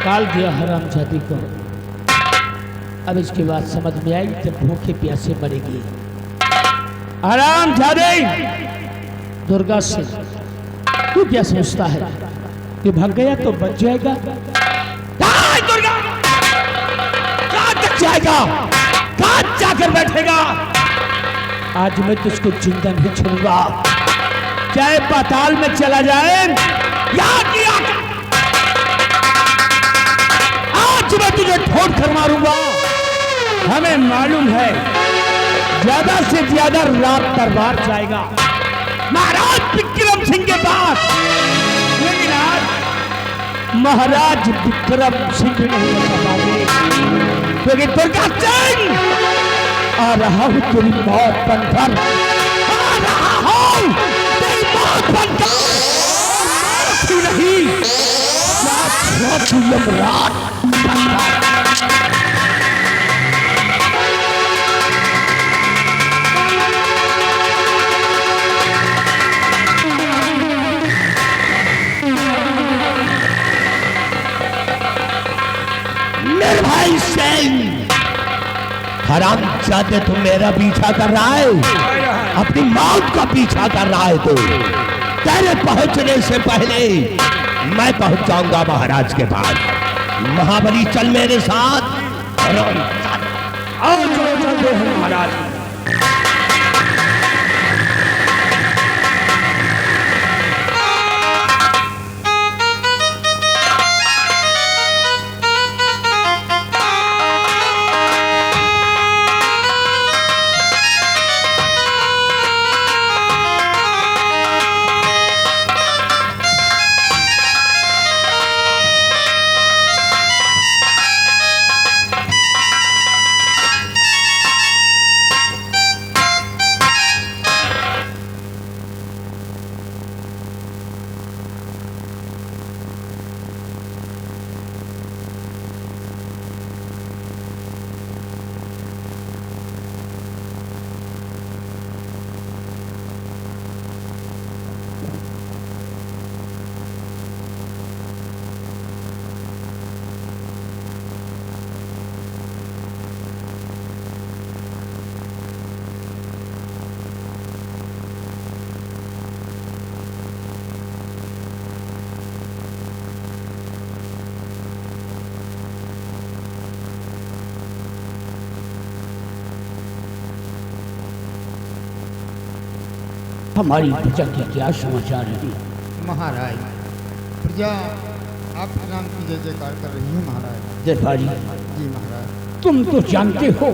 निकाल दिया हरामजादी को। अब इसके बाद समझ में आई जब भूखे प्यासे मरेगी। हरामजादे दुर्गा से तू क्या सोचता है कि भाग गया तो बच जाएगा? दुर्गा कहां तक जाएगा, कहां जाकर बैठेगा? आज मैं तुझको जिंदा नहीं छोड़ूंगा, चाहे पाताल में चला जाए या किया। आज मैं तुझे ठोक कर मारूंगा। हमें मालूम है ज्यादा से ज्यादा रात दरबार जाएगा महाराज विक्रम सिंह के पास, लेकिन आज महाराज विक्रम सिंह नहीं बता पाएंगे, क्योंकि दुर्गा सिंह आ रहा हूं तेरी मौत बनकर, आ रहा हूं तेरी मौत बनकर। नहीं यमराज मेरे भाई सिंह, हरामजादे तू मेरा पीछा कर रहा है, अपनी मौत का पीछा कर रहा है। तो तेरे पहुंचने से पहले मैं पहुंच जाऊंगा महाराज के पास। महाबली चल मेरे साथ। आओ चलते हैं महाराज। हमारी प्रजा के क्या समाचार है महाराज? प्रजा आपके नाम की जय जयकार कर रही है महाराज। दरबारी जी महाराज। तुम तो जानते हो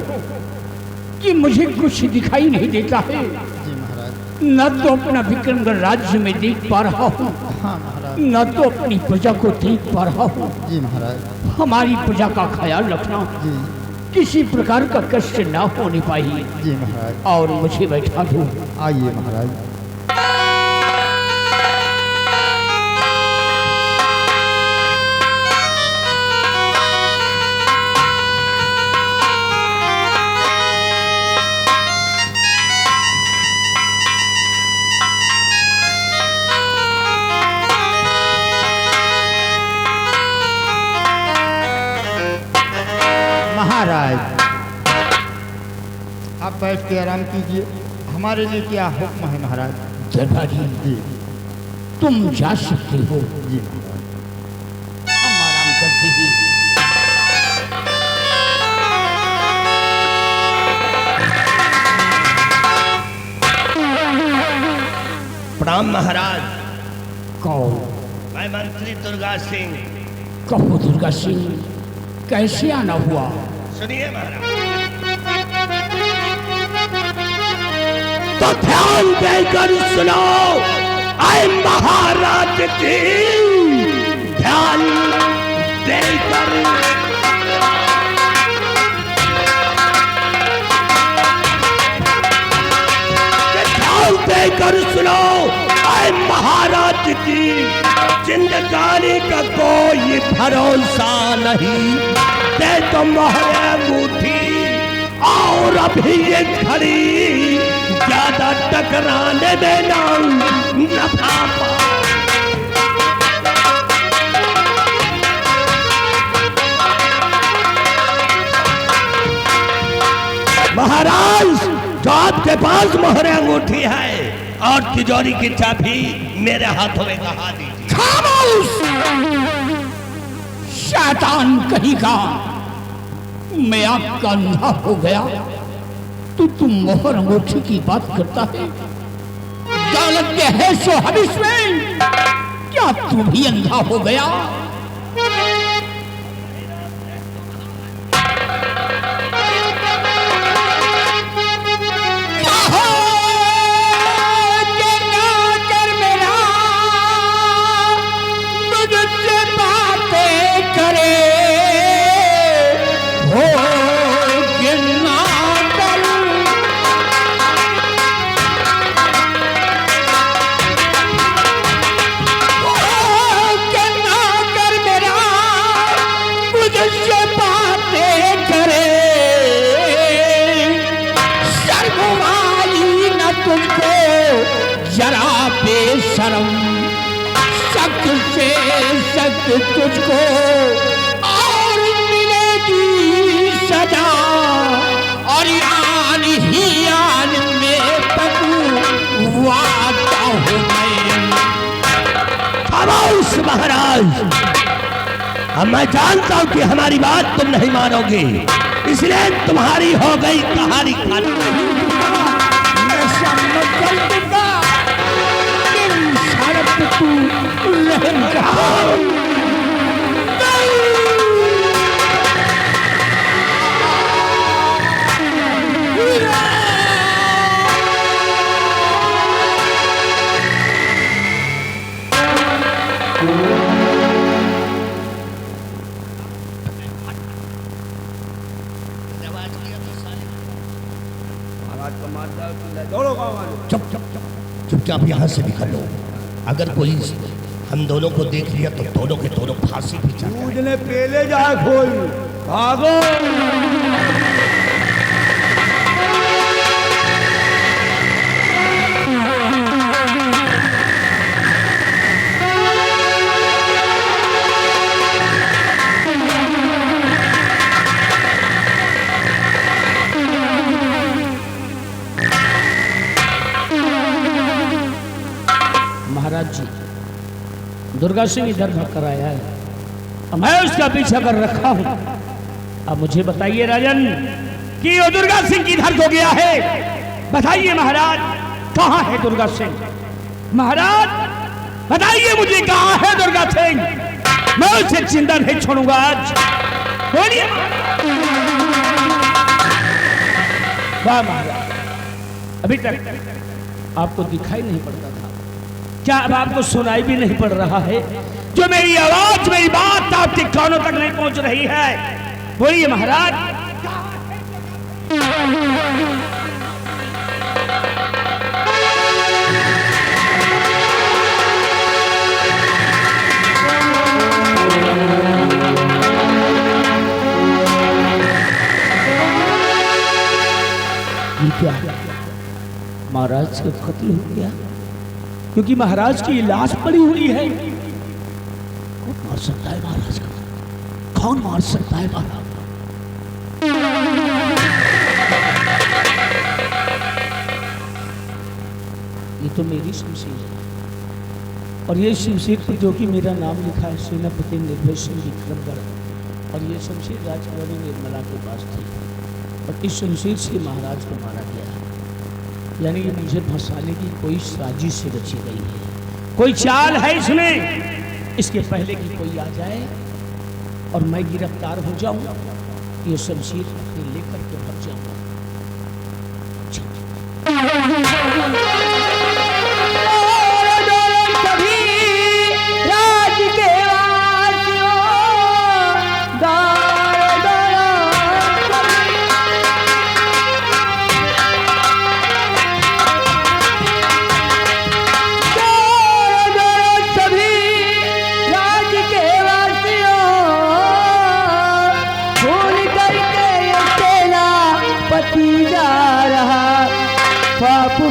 कि मुझे कुछ दिखाई नहीं देता है। जी महाराज। न तो अपना विक्रमगढ़ राज्य में देख पा रहा हूँ, हाँ महाराज। न तो अपनी प्रजा को देख पा रहा हूँ। जी महाराज। हमारी प्रजा का ख्याल रखना, जी किसी प्रकार का कष्ट न होने पाई। जी महाराज। और मुझे बैठा दो। आइए महाराज। महाराज आप बैठ के आराम कीजिए, हमारे लिए क्या हुक्म है महाराज? दरबारी जी तुम जा सकते हो, जी महाराज। हम आराम करते हैं। प्रणाम महाराज। कौन? मैं मंत्री दुर्गा सिंह। कहो दुर्गा सिंह, कैसे आना हुआ? सुनिए महाराज। तो ध्यान देकर सुनो, आए महाराज की ध्यान देकर। ध्यान देकर सुनो, आए महाराज की जिंदगानी का कोई भरोसा नहीं। दे तो मोहरे मुट्ठी और अभी ये घड़ी ज्यादा टकराने देना नफा। और तिजोरी की चाबी मेरे हाथों में कहा दीजिए। खामोश शैतान कहीं का, मैं आपका अंधा हो गया तो तुम मोहर अंगूठी की बात करता है। दौलत के है सो हविस में क्या तू भी अंधा हो गया? जरा बेशरम सख्त से सख्त तुझको और मिलेगी सजा, और आन ही आन में पकवाता हूँ मैं। खामोश महाराज, अब मैं जानता हूं कि हमारी बात तुम नहीं मानोगे, इसलिए तुम्हारी हो गई कहानी खाली। तू रहम चुपचाप यहाँ से निकल लो। अगर कोई हम दोनों को देख लिया तो दोनों के दोनों फांसी पे चढ़ जाएंगे। पहले जाए खोल भागो। महाराज जी, दुर्गा सिंह इधर भग कर आया है, मैं उसका पीछा कर रखा हूं। अब मुझे बताइए राजन कि वो दुर्गा सिंह किधर को गया है? बताइए महाराज, कहां है दुर्गा सिंह? महाराज बताइए मुझे, कहां है दुर्गा सिंह? मैं उसे जिंदा नहीं छोड़ूंगा आज। बोलिए। वाह महाराज, अभी तक आपको दिखाई नहीं पड़ता था, क्या अब आपको सुनाई भी नहीं पड़ रहा है? जो मेरी आवाज, मेरी बात आपके कानों तक नहीं पहुंच रही है? बोलिए महाराज। ये क्या महाराज का कत्ल हो गया? क्योंकि महाराज की लाश पड़ी हुई है। कौन मार सकता है महाराज का? कौन मार सकता है महाराज? ये तो मेरी शमशीर है, और ये शमशीर पर जो कि मेरा नाम लिखा है सेनापति निर्भय सिंह विक्रमगढ़, और ये शमशीर राजकुमारी निर्मला के पास थी, और इस शमशीर से महाराज को मारा गया। यानी ये मुझे फंसाने की कोई साजिश से रची गई है, कोई चाल है इसमें। इसके पहले कि कोई आ जाए और मैं गिरफ्तार हो जाऊं, ये शमशीर लेकर के भर जाऊंगा।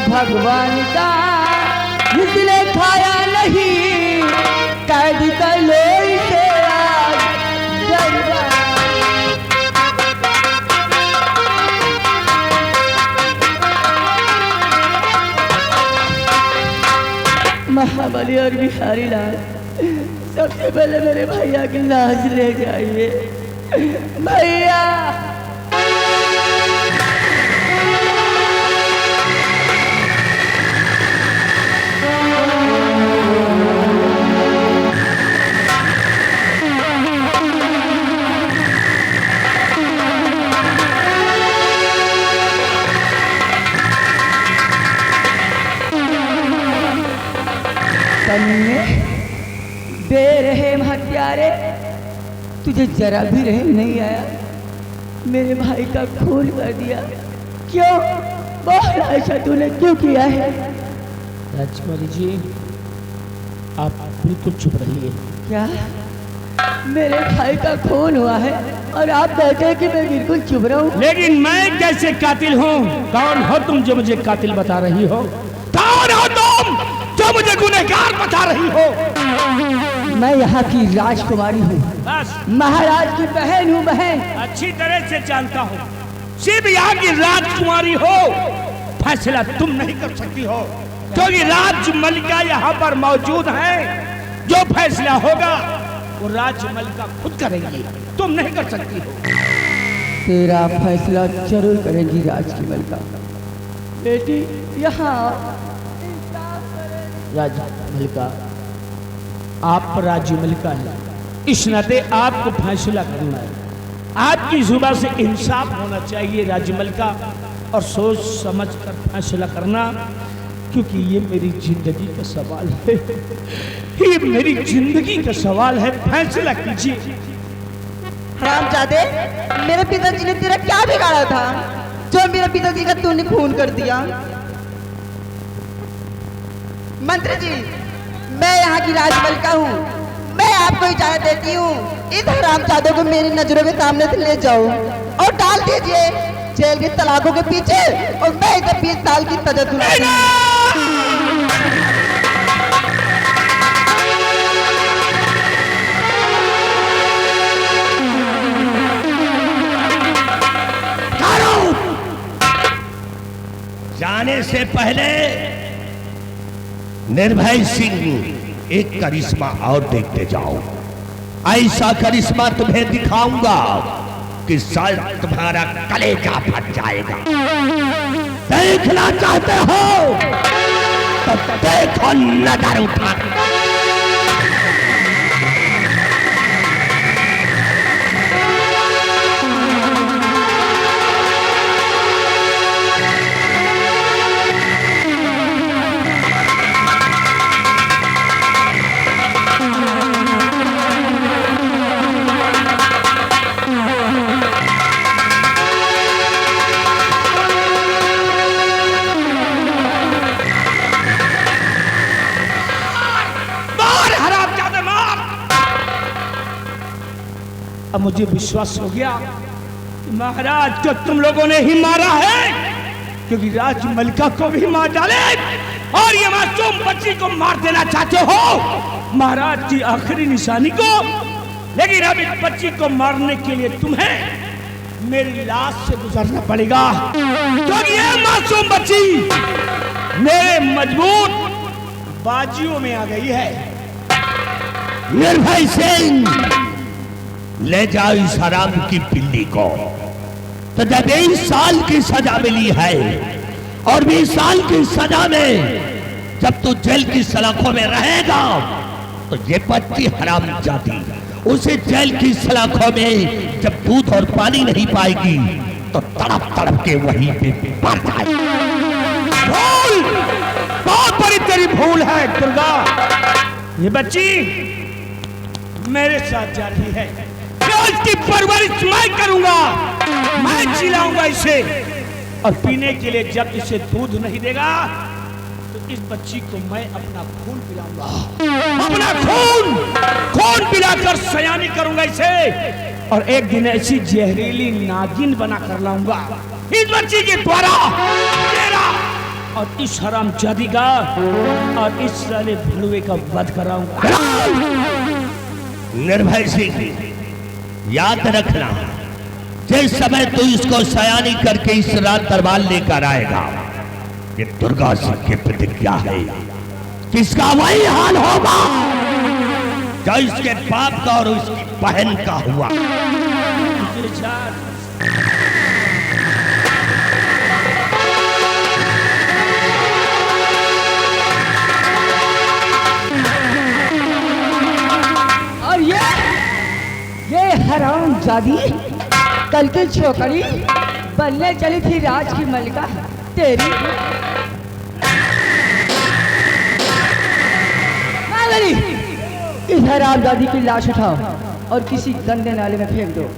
भगवान का इसने खाया नहीं, कैद कर लो इसे आज। महाबली और बिहारी लाल, सबसे पहले मेरे भैया की लाश ले जाइए। भैया बेरहम हत्यारे, तुझे जरा भी रहम नहीं आया, मेरे भाई का खून कर दिया। क्यों? बहुत ऐसा तूने क्यों किया है? राजकुमारी जी, आप बिल्कुल चुप रहिए। क्या मेरे भाई का खून हुआ है और आप कहते हैं कि मैं बिल्कुल चुप रहूं? लेकिन मैं कैसे कातिल हूँ? कौन हो तुम जो मुझे कातिल बता रही हो? कौन हो तुम जो मुझे गुनहगार बता रही हो? मैं यहाँ की राजकुमारी हूँ, बस महाराज की बहन हूँ। बहन अच्छी तरह से जानता हूँ, सिर्फ यहाँ की राजकुमारी हो, फैसला तुम नहीं कर सकती हो, क्योंकि राजमलिका यहाँ पर मौजूद है। जो फैसला होगा वो राजमलिका खुद करेंगी, तुम नहीं कर सकती हो। तेरा फैसला जरूर करेंगी राजमलिका। बेटी यहाँ राजमलिका, आप राजमलिका हैं, इस नाते आपको फैसला करना है। आपकी जुबान से इंसाफ होना चाहिए राजमलिका, और सोच समझ कर फैसला करना, क्योंकि ये मेरी जिंदगी का सवाल है। ये मेरी जिंदगी का सवाल है, फैसला कीजिए। हरामजादे, मेरे पिताजी ने तेरा क्या बिगाड़ा था जो मेरे पिताजी का तूने खून कर दिया? मंत्री जी, मैं यहाँ की राजमलिका हूँ, मैं आपको इजाजत देती हूँ, इस हरामजादों को मेरी नजरों के सामने से ले जाओ और डाल दीजिए जेल के तलाकों के पीछे, और मैं इसे 20 साल की सजा सुनाऊंगी। जाने से पहले निर्भय सिंह एक करिश्मा और देखते जाओ। ऐसा करिश्मा तुम्हें दिखाऊंगा कि शायद तुम्हारा कलेजा फट जाएगा। देखना चाहते हो तो देखो, नजर उठा। अब मुझे विश्वास हो गया कि महाराज को तुम लोगों ने ही मारा है, क्योंकि राजमलिका को भी मार डाले और ये मासूम बच्ची को मार देना चाहते हो, महाराज की आखिरी निशानी को। लेकिन अब इस बच्ची को मारने के लिए तुम्हें मेरी लाश से गुजरना पड़ेगा, क्योंकि ये मासूम बच्ची मेरे मजबूत बाजियों में आ गई है। निर्भय सिंह, ले जाओ इस हराम की पिल्ली को। तो 20 साल की सजा मिली है, और 20 साल की सजा में जब तू जेल की सलाखों में रहेगा तो ये बच्ची हराम जाती उसे जेल की सलाखों में जब दूध और पानी नहीं पाएगी तो तड़प तड़प के वहीं पे मर जाएगी। भूल, बहुत बड़ी तेरी भूल है दुर्गा। ये बच्ची मेरे साथ जाती है, इसकी परवरिश मैं करूंगा, मैं जिलाऊंगा इसे, और पीने के लिए जब इसे दूध नहीं देगा तो इस बच्ची को मैं अपना खून पिलाऊंगा, अपना खून पिलाकर सयानी करूंगा इसे, और एक दिन ऐसी जहरीली नागिन बना कर लाऊंगा इस बच्ची के द्वारा तेरा और इस हरामजादी का और इस साले भलुए का वध कराऊंगा। निर्भय सिंह, याद रखना, जिस समय तू इसको सयानी करके इस रात दरबार लेकर आएगा, ये दुर्गा सिंह की प्रतिज्ञा है, किसका वही हाल होगा जो इसके बाप का और उसकी बहन का हुआ। और ये हराम जादी कल की छोकरी बनने चली थी राज की मलिका तेरी। नागरी, इस हराम जादी की लाश उठाओ और किसी गंदे नाले में फेंक दो।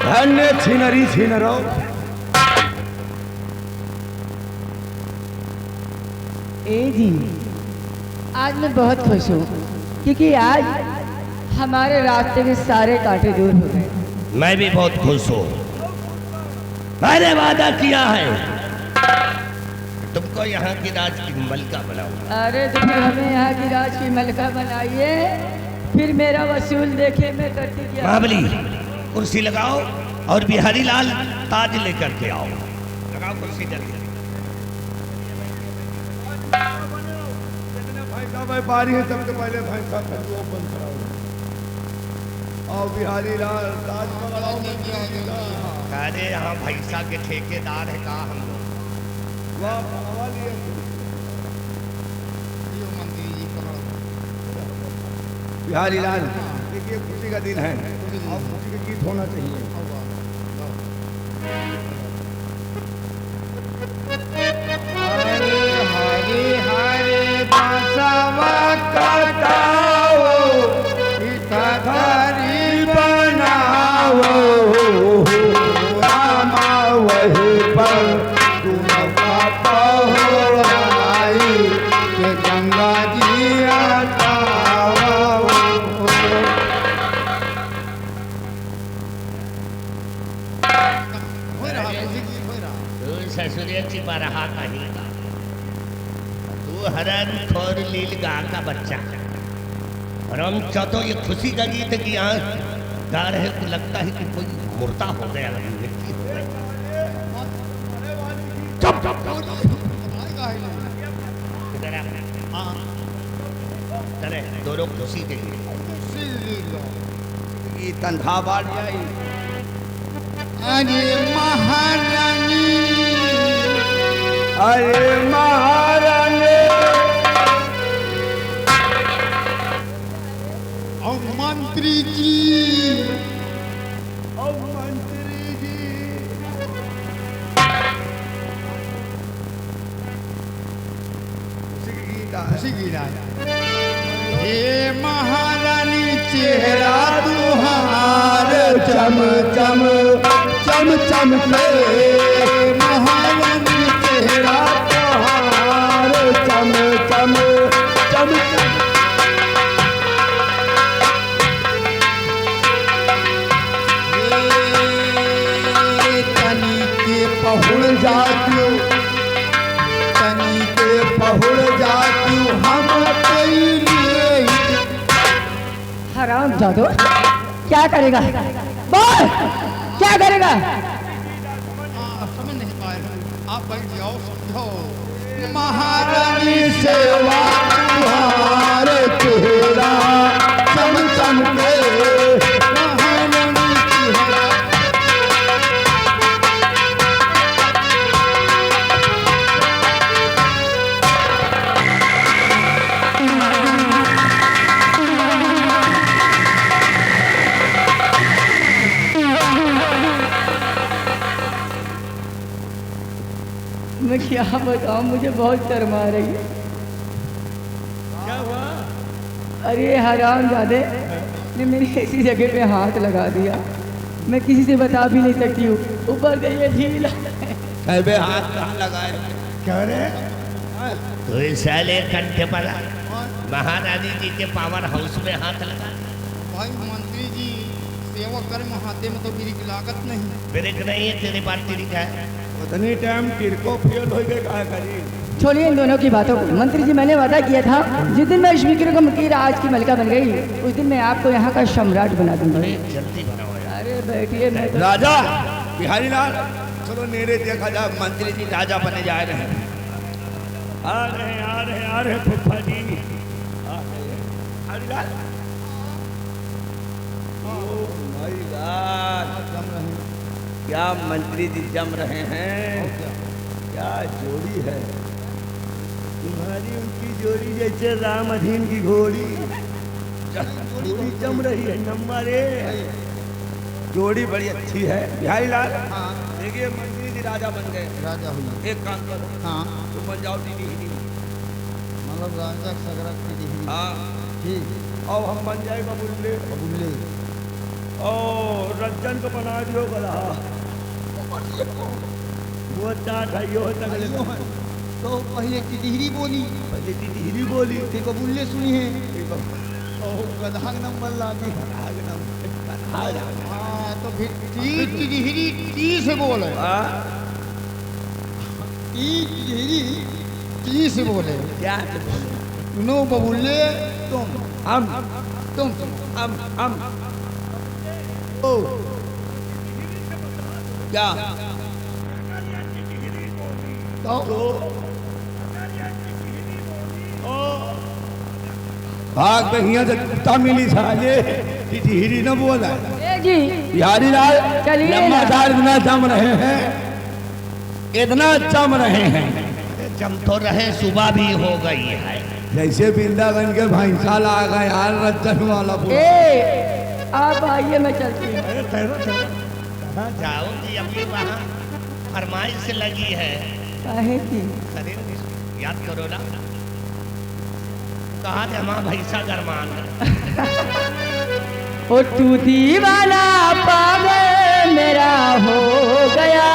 धन्य छीनरी छीनरो। ए जी, आज मैं बहुत खुश हूँ क्योंकि आज हमारे रास्ते के सारे कांटे दूर हो गए। मैं भी बहुत खुश हूँ। मैंने वादा किया है तुमको यहाँ की राज की मलका बनाऊंगा। अरे तो फिर हमें यहाँ की राज की मलका बनाइए, फिर मेरा वसूल देखे मैं करती क्या। महाबली कुर्सी लगाओ और बिहारी लाल ताज लेकर के आओ। लगाओ कुर्सी जल्दी। भाई साहब व्यापारी है, सबसे पहले भाई साहब वो बंद कराओ। आओ बिहारी लाल ताज लगाओ। अरे यहाँ भैंसा के ठेकेदार है कहा हम लोग। बिहारी लाल देखिए खुशी का दिन है और खुशी के गीत होना चाहिए। हरे हरे बसवा कटाओ, इता घरी बनाओ, रामा वही पर तुम पहुँचाई के गंगा जी हटाओ। तू ससुरे छिपा रहा कहीं का। तू हरन खोर लील गा का बच्चा। और हम चाहते ये खुशी का गीत है कि यहाँ गा रहे तो लगता है कि कोई मुर्दा हो गया। चुप चुप चले दोनों खुशी के ये तनखा बाढ़ जाए। अरे महारानी, अरे महारानी और मंत्री जी, और मंत्री जी खुशी की गीत है। खुशी की रात। हे महारानी चेहरा तुहार चम चम चम चम के, महारानी चेहरा तुहार चम चम चम चम। हे तनी के पहुड़ जाती, तनी के पहुड़ जाती हम तेरे। हराम जादू क्या करेगा, बोल क्या करेगा। समझ नहीं पाए, आप बैठ जाओ समझो। महारानी सेवा तुहार चेहरा चम चम के, महारानी चेहरा। मैं क्या बताऊं, मुझे बहुत शर्म आ रही है। क्या हुआ? अरे हराम जादे ने मेरी ऐसी जगह पे हाथ लगा दिया मैं किसी से बता भी नहीं सकती हूँ। ऊपर से ये ढीला अबे हाथ कहाँ लगाए? कह रहे तो इस साले कंठे पर महारानी जी के पावर हाउस में हाथ लगा। भाई मंत्री जी सेवा कर महाते में तो मेरी लागत नहीं। ब्रेक नहीं है तेरे पास, तेरी है उतनी टाइम तिरको फेल हो गए क्या करी। छोड़िए इन दोनों की बातों को। मंत्री जी मैंने वादा किया था जिस दिन मैं इस विक्रम की राज की मलिका बन गई उस दिन मैं आपको यहाँ का सम्राट बना दूंगा। जल्दी बनाओ यार। अरे बैठिए मैं तो... राजा बिहारी लाल चलो नेड़े देखा जाए, मंत्री जी राजा बने जा रहे हैं। आ रहे फुफा जी आ रहे हैं। बिहारी लाल भाई लाल जम रहे क्या मंत्री जी जम रहे हैं, क्या जोड़ी है तुम्हारी उनकी जोड़ी जैसे राम अधीन की घोड़ी जोड़ी जम रही है। नंबर एक जोड़ी बड़ी अच्छी है। बिहारी लाल हाँ देखिए मंत्री जी राजा बन गए। राजा हुई। एक काम करो हाँ तुम बन जाओ दीदी हिंदी। मतलब राजा सगरा की डिग्री। हाँ ठीक और हम बन जाए बबुल्ले बबुल्ले और रंजन को बना दियो गला वो चाट है यो तगले तो पहले की डिग्री बोली, पहले दीदी हिंदी बोली फिर बबुल्ले सुनी है, गधा नंबर लागे। हाँ तो फिर टी की डिग्री टी से बोले, टी की डिग्री टी से बोले। क्या नो बबुल्ले तुम हम तुम हम ओ क्या तो भाग बहिया से तमिली साजे हिरी न बोला। ए जी बिहारी लाल चलिए लंबा ना। दार इतना जम रहे हैं, इतना जम रहे हैं जम तो रहे, सुबह भी हो गई है। जैसे वृंदावन के भैंसा ला गए यार रतन वाला पूरा। ए आप आइए मैं चलती हूँ। अरे ठहरो ठहरो। कहाँ जाऊंगी अभी वहाँ फरमाइश लगी है। काहे की शरीर याद करो ना, कहा जमा भैसा गरमान। ओ तू दीवाना पागल मेरा हो गया।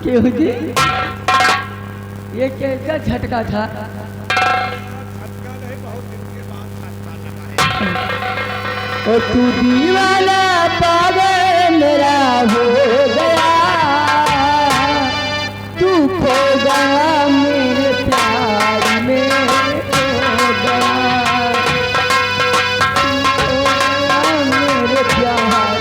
क्यों जी ये कैसा झटका था? ओ तू दीवाना पागल मेरा हो गया, तू खो गया मेरे प्यार में खो गया, तू खो गया मेरे प्यार में खो गया।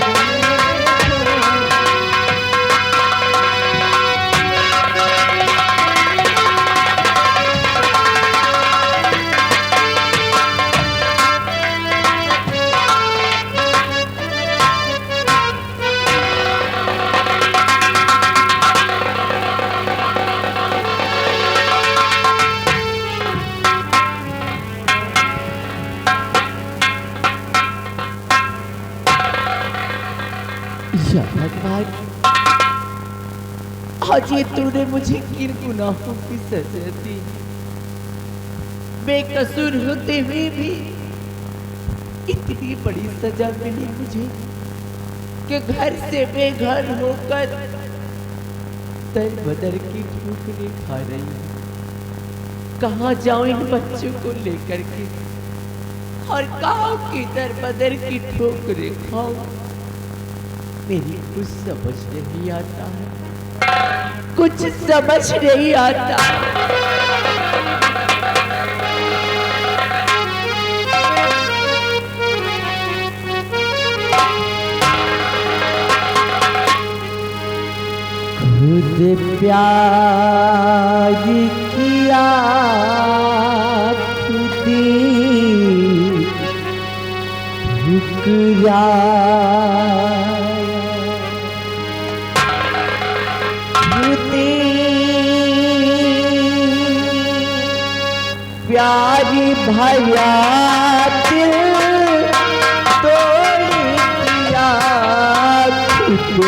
या भगवान, आज ये तूने मुझे किन गुनाहों की सजा दी। बेकसूर होते हुए भी इतनी बड़ी सजा मिली मुझे कि घर से बेघर होकर दर बदर की ठोकरें खा रही हूँ। कहाँ जाऊं इन बच्चों को लेकर के और कहाँ की दर बदर की ठोकरें खाऊं। मेरी कुछ समझ नहीं आता है, कुछ समझ नहीं आता। खुद प्यार किया खुद ठुकराया, प्यारी भैया दिल तोड़ दिया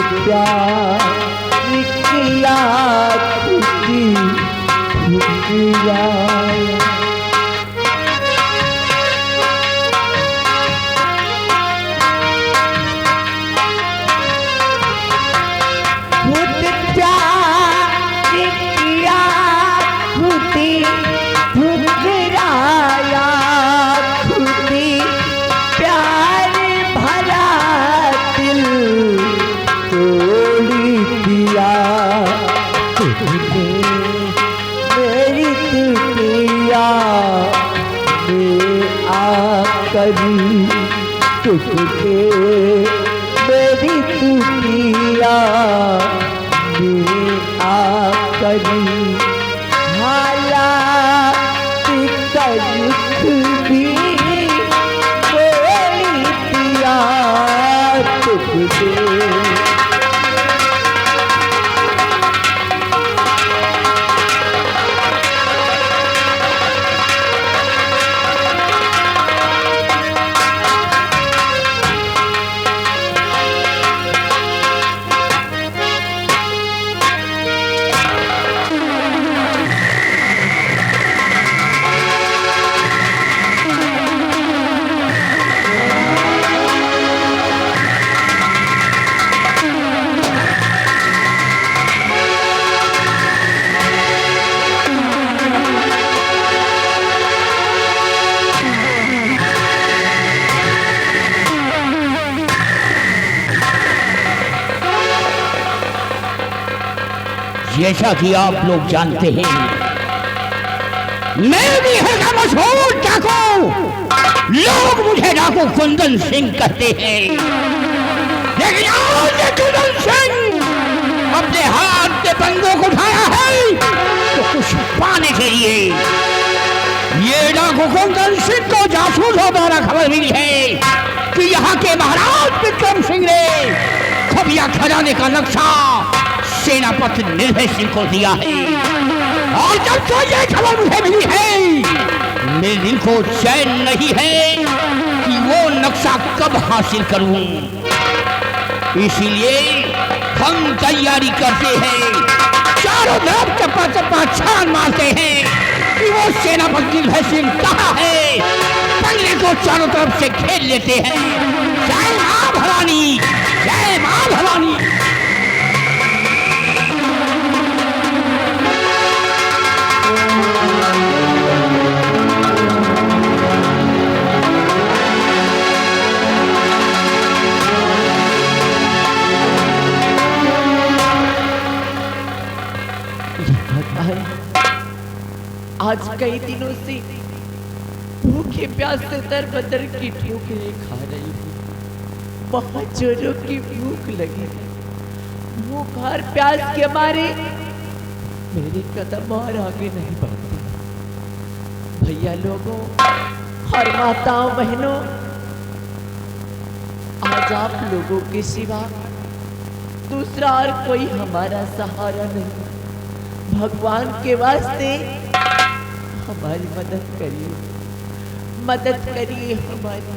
प्यार किया खुदी खुदिया खुद प्यार किया खुदी ठुकराया खुदी प्यार भरा दिल तोड़ दिया तुमने मेरी दुनिया में आकर तुझे मेरी दुनिया में आकर हालात का दुख भी बोल दिया तुझे जैसा कि आप लोग जानते हैं, मैं भी है मशहूर डाकू। लोग मुझे डाकू कुंदन सिंह कहते हैं, लेकिन आज ये कुंदन सिंह अपने हाथ के बंदों को उठाया है तो कुछ पाने के लिए। ये डाकू कुंदन सिंह को जासूसों द्वारा खबर मिली है कि यहाँ के महाराज विक्रम सिंह ने खुफिया खजाने का नक्शा सेनापति निर्भय सिंह को दिया है। और जब से ये खबर मुझे मिली है, मेरे दिल को चैन नहीं है कि वो नक्शा कब हासिल करूं। इसीलिए हम तैयारी करते हैं, चारों तरफ चप्पा चप्पा छान मारते हैं कि वो सेनापति निर्भय सिंह कहाँ है। बंगले को चारों तरफ से घेर लेते हैं। जय मां भवानी, जय मां भवानी। आज कई दिनों से भूखे प्यास से दर बदर की ठोकरें खा रही हूँ। बहुत जोरों की भूख लगी, भूख और प्यास के मारे मेरे कदम और आगे नहीं बढ़ते। भैया लोगों और माताओं बहनों, आज आप लोगों के सिवा दूसरा और कोई हमारा सहारा नहीं। भगवान के वास्ते हमारी मदद करिए, मदद करिए हमारी।